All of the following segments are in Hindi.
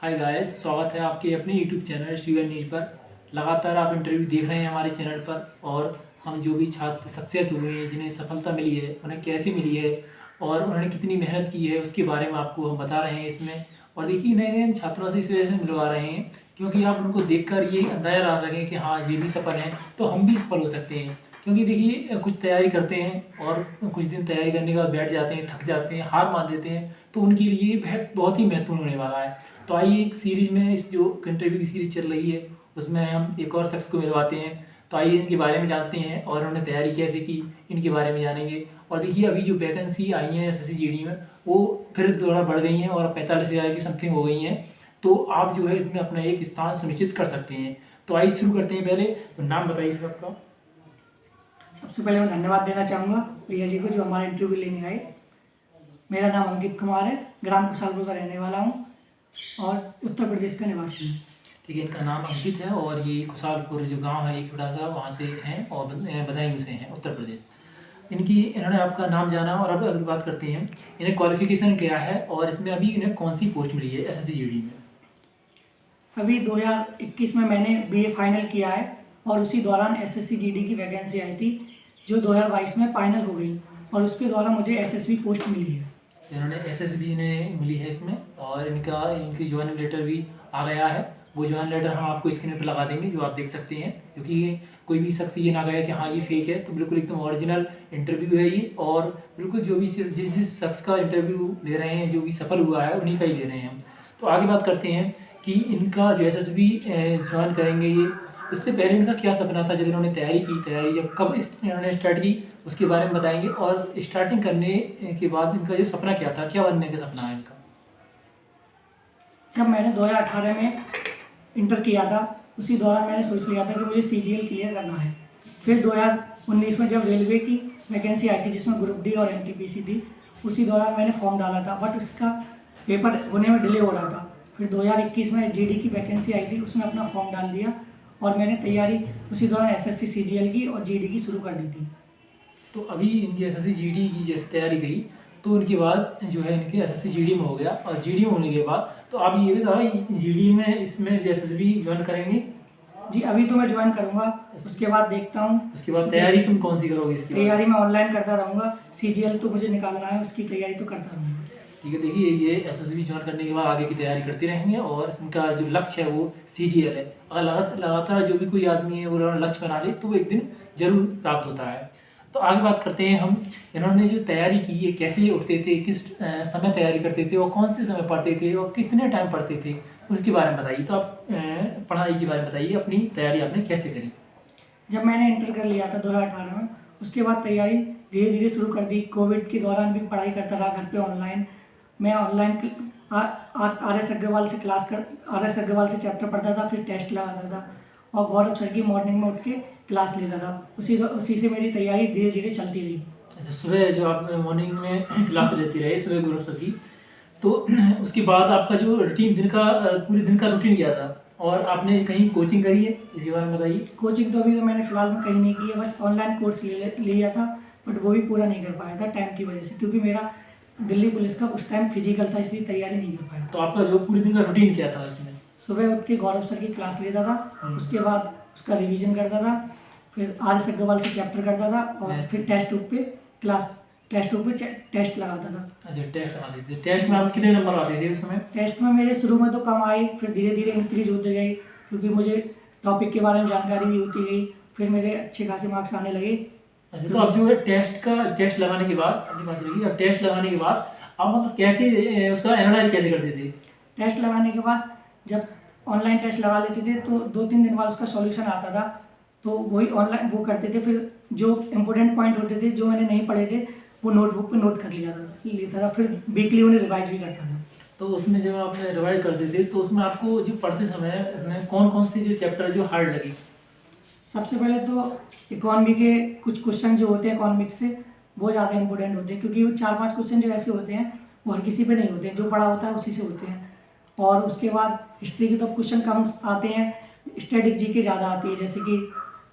हाय गाइस, स्वागत है आपके अपने यूट्यूब चैनल श्रीवन न्यूज पर। लगातार आप इंटरव्यू देख रहे हैं हमारे चैनल पर, और हम जो भी छात्र सक्सेस हुए हैं, जिन्हें सफलता मिली है, उन्हें कैसे मिली है और उन्होंने कितनी मेहनत की है, उसके बारे में आपको हम बता रहे हैं इसमें। और देखिए, नए नए छात्रों से इस वजह से मिलवा रहे हैं क्योंकि आप उनको देखकर ये अंदाज़ा ला सकें कि हाँ, ये भी सफल हैं तो हम भी सफल हो सकते हैं। क्योंकि देखिए, कुछ तैयारी करते हैं और कुछ दिन तैयारी करने के बाद बैठ जाते हैं, थक जाते हैं, हार मान लेते हैं, तो उनके लिए बहुत ही महत्वपूर्ण होने वाला है। तो आइए, एक सीरीज में इस जो इंटरव्यू की सीरीज चल रही है उसमें हम एक और शख्स को मिलवाते हैं। तो आइए इनके बारे में जानते हैं और उन्होंने तैयारी कैसे की, इनके बारे में जानेंगे। और देखिए, अभी जो वैकेंसी आई हैं एसएससी जीडी में, वो फिर थोड़ा बढ़ गई हैं और 45,000 की समथिंग हो गई हैं। तो आप जो है इसमें अपना एक स्थान सुनिश्चित कर सकते हैं। तो आइए शुरू करते हैं। पहले तो नाम बताइए सर आपका। सबसे पहले मैं धन्यवाद देना चाहूँगा भैया जी को जो हमारा इंटरव्यू लेने आए। मेरा नाम अंकित कुमार है, ग्राम कुशालपुर का रहने वाला हूँ और उत्तर प्रदेश का निवासी हूँ। ठीक है, इनका नाम अंकित है और ये कुशालपुर जो गांव है एक छोटा सा, वहाँ से हैं और बदायूं से हैं, उत्तर प्रदेश। इन्होंने आपका नाम जाना और अब अगली बात करते हैं, इन्हें क्वालिफिकेशन क्या है और इसमें अभी इन्हें कौन सी पोस्ट मिली है एसएससी जीडी में। अभी 2021 में मैंने बीए फाइनल किया है और उसी दौरान एसएससी जीडी की वैकेंसी आई थी जो 2022 में फाइनल हो गई और उसके द्वारा मुझे एसएसबी पोस्ट मिली है। इन्होंने एसएसबी इन्हें मिली है इसमें, और इनकी ज्वाइनिंग लेटर भी आ गया है। वो ज्वाइन लेटर हम आपको स्क्रीन पर लगा देंगे, जो आप देख सकते हैं। क्योंकि कोई भी शख्स ये ना कहे कि हाँ ये फेक है, तो बिल्कुल एकदम ओरिजिनल इंटरव्यू है ये। और बिल्कुल जो भी जिस शख्स का इंटरव्यू ले रहे हैं, जो भी सफल हुआ है, उन्हीं का ही ले रहे हैं हम। तो आगे बात करते हैं कि इनका जो एसएसबी ज्वाइन करेंगे ये, इससे पहले इनका क्या सपना था जब इन्होंने तैयारी जब कब इन्होंने स्टार्ट की, उसके बारे में बताएंगे। और स्टार्टिंग करने के बाद इनका जो सपना क्या था, क्या बनने का सपना है इनका। जब मैंने 2018 में इंटर किया था, उसी दौरान मैंने सोच लिया था कि मुझे सीजीएल क्लियर करना है। फिर 2019 में जब रेलवे की वैकेंसी आई थी जिसमें ग्रुप डी और एनटीपीसी थी, उसी दौरान मैंने फॉर्म डाला था, बट उसका पेपर होने में डिले हो रहा था। फिर 2021 में जीडी की वैकेंसी आई थी, उसमें अपना फॉर्म डाल दिया और मैंने तैयारी उसी दौरान एसएससी सीजीएल की और जीडी की शुरू कर दी थी। तो अभी इनकी एसएससी जीडी की जैसे तैयारी गई, तो उनके बाद जो है इनके एसएससी जीडी में हो गया, और जीडी में होने के बाद तो आप ये भी बताओ, जीडी में इसमें एसएसबी ज्वाइन करेंगे। जी, अभी तो मैं ज्वाइन करूंगा, उसके बाद देखता हूँ। उसके बाद तैयारी तुम कौन सी करोगे इसकी तैयारी मैं ऑनलाइन करता रहूँगा, सीजीएल तो मुझे निकालना है, उसकी तैयारी तो करता रहूँगा। ठीक है, देखिए ये एसएसबी ज्वाइन करने के बाद आगे की तैयारी करते रहेंगे, और इनका जो लक्ष्य है वो सीजीएल है। अगर लगातार जो भी कोई आदमी है वो लक्ष्य बना ले तो वो एक दिन जरूर प्राप्त होता है। तो आगे बात करते हैं हम, इन्होंने जो तैयारी की है, कैसे उठते थे, किस समय तैयारी करते थे और कौन से समय पढ़ते थे और कितने टाइम पढ़ते थे, उसके बारे में बताइए। तो आप पढ़ाई के बारे में बताइए, अपनी तैयारी आपने कैसे करी। जब मैंने इंटर कर लिया था 2018 में, उसके बाद तैयारी धीरे धीरे शुरू कर दी। कोविड के दौरान भी पढ़ाई करता रहा घर पे ऑनलाइन। मैं ऑनलाइन आर.एस. अग्रवाल से चैप्टर पढ़ता था, फिर टेस्ट लगाता था और गौरव सर की मॉर्निंग में उठ के क्लास लेता था। उसी से मेरी तैयारी धीरे धीरे चलती रही। अच्छा, सुबह जो आप मॉर्निंग में क्लास लेते रहे सुबह गौरव सर की, तो उसके बाद आपका जो रूटीन पूरे दिन का रूटीन क्या था, और आपने कहीं कोचिंग करी है, इसके बारे में बताइए। कोचिंग तो अभी तो मैंने फिलहाल में कहीं नहीं की है, बस ऑनलाइन कोर्स लिया था, बट वो भी पूरा नहीं कर पाया था टाइम की वजह से, क्योंकि मेरा दिल्ली पुलिस का उस टाइम फिजिकल था, इसलिए तैयारी नहीं कर पाया। तो आपका जो पूरे दिन का रूटीन क्या था इसमें। सुबह उठ के गौरव सर की क्लास लेता था, उसके बाद उसका रिवीजन करता था, फिर आर.एस. अग्रवाल से चैप्टर करता था और फिर टेस्ट बुक पे टेस्ट लगाता था। अच्छा, टेस्ट लगाते थे। टेस्ट में आप कितने नंबर आते थे उस समय। टेस्ट में मेरे शुरू में तो कम आए, फिर धीरे धीरे इंक्रीज होते गए, क्योंकि मुझे टॉपिक के बारे में जानकारी भी होती गई, फिर मेरे अच्छे खासे मार्क्स आने लगे। अच्छा, तो आप जो है टेस्ट लगाने के बाद अपनी बात रही, अब टेस्ट लगाने के बाद आप मतलब कैसे उसका एनालाइज कैसे करते थे। टेस्ट लगाने के बाद जब ऑनलाइन टेस्ट लगा लेते थे तो 2-3 दिन बाद उसका सॉल्यूशन आता था, तो वही ऑनलाइन वो करते थे। फिर जो इम्पोर्टेंट पॉइंट होते थे जो मैंने नहीं पढ़े थे, वो नोटबुक पे नोट कर लेता था, फिर वीकली उन्हें रिवाइज भी करता था। तो उसमें जब आपने रिवाइज करते थे, तो उसमें आपको जो पढ़ते समय कौन कौन सी जो चैप्टर जो हार्ड लगी। सबसे पहले तो इकोनॉमी के कुछ क्वेश्चन जो होते हैं इकोनॉमिक्स से, वो ज़्यादा इंपॉर्टेंट होते हैं, क्योंकि वो 4-5 क्वेश्चन जो ऐसे होते हैं वो हर किसी पे नहीं होते हैं, जो पढ़ा होता है उसी से होते हैं। और उसके बाद हिस्ट्री के तो क्वेश्चन कम आते हैं, स्टैटिक जीके ज़्यादा आती है, जैसे कि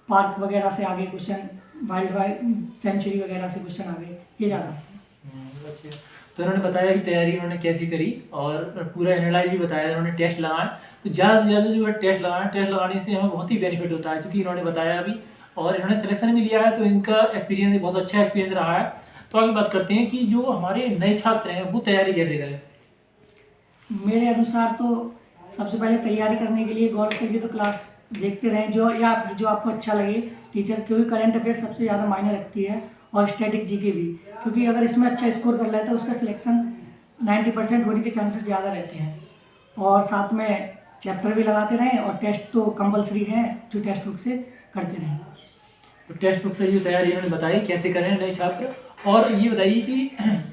पार्क वगैरह से आगे क्वेश्चन, वाइल्ड सेंचुरी वगैरह से क्वेश्चन आ गए, ये ज़्यादा। अच्छा, तो इन्होंने बताया कि तैयारी इन्होंने कैसी करी और पूरा एनालाइज भी बताया, इन्होंने टेस्ट लगाए। तो ज़्यादा से ज़्यादा जो है टेस्ट लगाएं, टेस्ट लगाने से हमें बहुत ही बेनिफिट होता है, क्योंकि इन्होंने बताया अभी और इन्होंने सिलेक्शन भी लिया है, तो इनका एक्सपीरियंस भी बहुत अच्छा एक्सपीरियंस रहा है। तो आगे बात करते हैं कि जो हमारे नए छात्र हैं वो तैयारी कैसे करें। मेरे अनुसार तो सबसे पहले तैयारी करने के लिए गौर करके तो क्लास देखते रहें, जो या फिर जो आपको अच्छा लगे टीचर, क्योंकि करंट अफेयर सबसे ज़्यादा मायने रखती है और स्टैटिक जीके भी, क्योंकि अगर इसमें अच्छा स्कोर कर लेता है तो उसका सिलेक्शन 90% होने के चांसेस ज़्यादा रहते हैं। और साथ में चैप्टर भी लगाते रहें और टेस्ट तो कंपलसरी है जो टेक्स्ट बुक से करते रहें। तो टेक्स्ट बुक से जो तैयारी इन्होंने बताई कैसे करें नए छात्र। और ये बताइए कि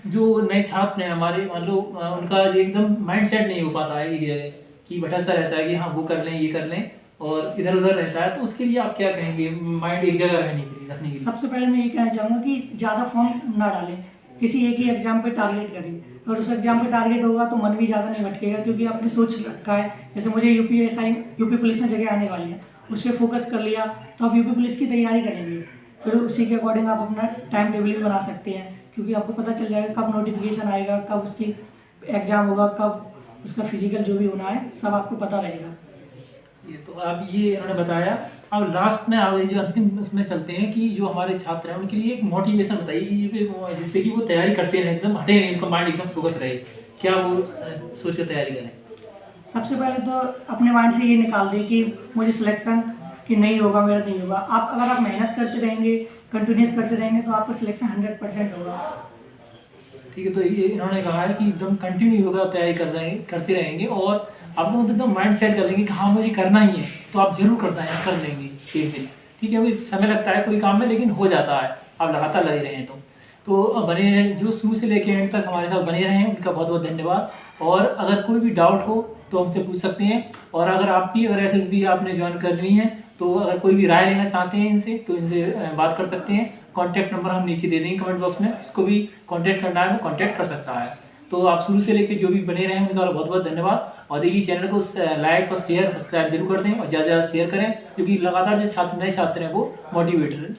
जो नए छात्र हैं हमारे, मान लो उनका जो एकदम माइंड सेट नहीं हो पाता है एक जगह, कि भटकता रहता है कि हाँ वो कर लें ये कर लें और इधर उधर रहता है, तो उसके लिए आप क्या कहेंगे माइंड एक जगह रहने के लिए, रखने के लिए। सबसे पहले मैं ये कहना चाहूँगा कि ज़्यादा फॉर्म ना डालें, किसी एक ही एग्जाम पे टारगेट करें। और उस एग्जाम पे टारगेट होगा तो मन भी ज़्यादा नहीं भटकेगा, क्योंकि आपने सोच रखा है जैसे मुझे यूपी पुलिस में जगह आने वाली है, उस पर फोकस कर लिया तो आप यूपी पुलिस की तैयारी करेंगे, फिर उसी के अकॉर्डिंग आप अपना टाइम टेबल भी बना सकते हैं, क्योंकि आपको पता चल जाएगा कब नोटिफिकेशन आएगा, कब उसकी एग्ज़ाम होगा, कब उसका फिजिकल जो भी होना है सब आपको पता रहेगा। ये तो आप ये इन्होंने बताया। अब लास्ट में आप जो अंतिम उसमें चलते हैं कि जो हमारे छात्र हैं उनके लिए एक मोटिवेशन बताइए कि जिससे कि वो तैयारी करते रहें, एकदम हटे नहीं, उनका माइंड एकदम फोकस रहे, क्या वो सोच कर तैयारी करें। सबसे पहले तो अपने माइंड से ये निकाल दें कि मुझे सिलेक्शन कि नहीं होगा, मेरा नहीं होगा। अगर आप मेहनत करते रहेंगे, कंटिन्यूस करते रहेंगे तो आपका सिलेक्शन 100% होगा। ठीक है, तो ये इन्होंने कहा है कि एकदम कंटिन्यू योगा तैयारी करते रहेंगे और आप लोग एकदम माइंड सेट कर लेंगे कि हाँ मुझे करना ही है, तो आप जरूर कर लेंगे एक दिन। ठीक है, अभी समय लगता है कोई काम में, लेकिन हो जाता है, आप लगातार लगे रहें तो बने रहें, जो शुरू से लेकर एंड तक हमारे साथ बने रहें उनका बहुत बहुत धन्यवाद। और अगर कोई भी डाउट हो तो हमसे पूछ सकते हैं, और अगर आप भी अगर SSB आपने ज्वाइन करनी है तो अगर कोई भी राय लेना चाहते हैं इनसे तो इनसे बात कर सकते हैं। कॉन्टैक्ट नंबर हम नीचे दे देंगे कमेंट बॉक्स में, जिसको भी कॉन्टैक्ट करना है वो कॉन्टैक्ट कर सकता है। तो आप शुरू से लेकर जो भी बने रहे उनका बहुत बहुत धन्यवाद। और देखिए चैनल को लाइक और शेयर सब्सक्राइब जरूर कर दें और ज़्यादा से ज़्यादा शेयर करें, क्योंकि लगातार जो नए छात्र हैं वो मोटिवेटेड